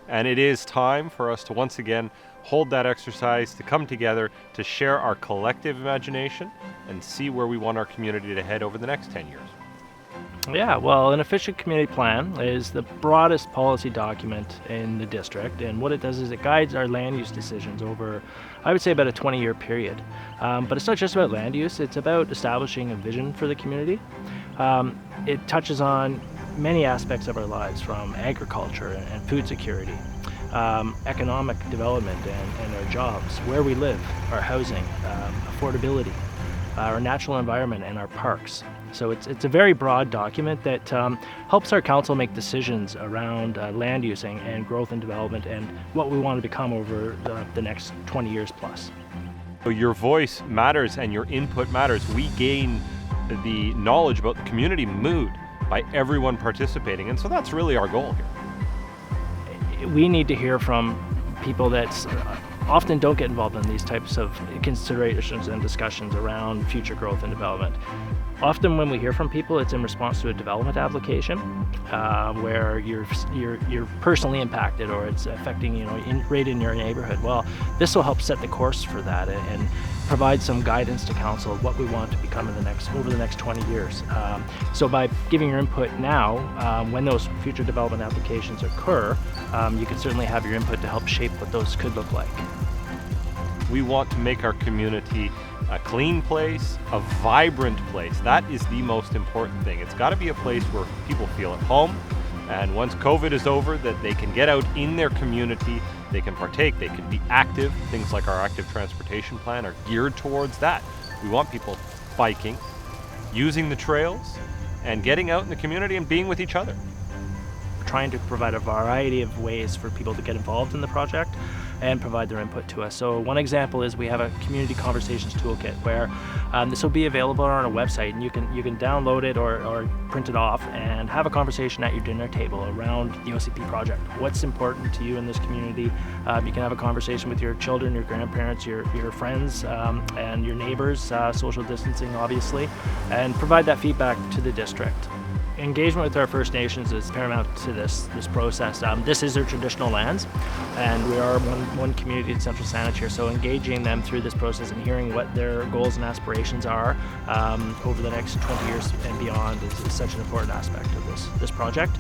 And it is time for us to once again hold that exercise, to come together, to share our collective imagination and see where we want our community to head over the next 10 years. Yeah, well, an efficient community plan is the broadest policy document in the district, and what it does is it guides our land use decisions over, I would say, about a 20-year period. But it's not just about land use, it's about establishing a vision for the community. It touches on many aspects of our lives, from agriculture and food security, economic development and our jobs, where we live, our housing, affordability, our natural environment, and our parks. So it's a very broad document that helps our council make decisions around land use and growth and development and what we want to become over the next 20 years plus. So your voice matters and your input matters. We gain the knowledge about the community mood by everyone participating, and so that's really our goal here. We need to hear from people that often don't get involved in these types of considerations and discussions around future growth and development. Often when we hear from people, it's in response to a development application where you're personally impacted or it's affecting right in your neighborhood. Well, this will help set the course for that and provide some guidance to council of what we want to become over the next 20 years. So by giving your input now, when those future development applications occur, you can certainly have your input to help shape what those could look like. We want to make our community a clean place, a vibrant place. That is the most important thing. It's got to be a place where people feel at home, and once COVID is over, that they can get out in their community, they can partake, they can be active. Things like our active transportation plan are geared towards that. We want people biking, using the trails, and getting out in the community and being with each other. We're trying to provide a variety of ways for people to get involved in the project and provide their input to us. So one example is we have a community conversations toolkit where this will be available on our website, and you can download it or print it off and have a conversation at your dinner table around the OCP project. What's important to you in this community? You can have a conversation with your children, your grandparents, your friends, and your neighbors, social distancing obviously, and provide that feedback to the district. Engagement with our First Nations is paramount to this process. This is their traditional lands, and we are one community in Central Saanich here, so engaging them through this process and hearing what their goals and aspirations are over the next 20 years and beyond is such an important aspect of this project.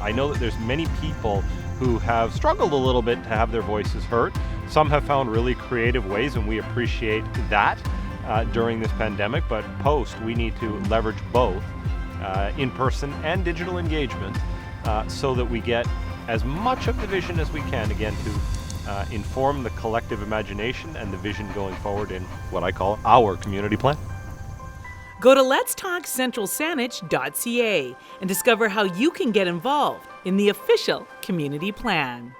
I know that there's many people who have struggled a little bit to have their voices heard. Some have found really creative ways, and we appreciate that during this pandemic, but post, we need to leverage both in-person and digital engagement so that we get as much of the vision as we can, again, to inform the collective imagination and the vision going forward in what I call our community plan. Go to letstalkcentralsaanich.ca and discover how you can get involved in the official community plan.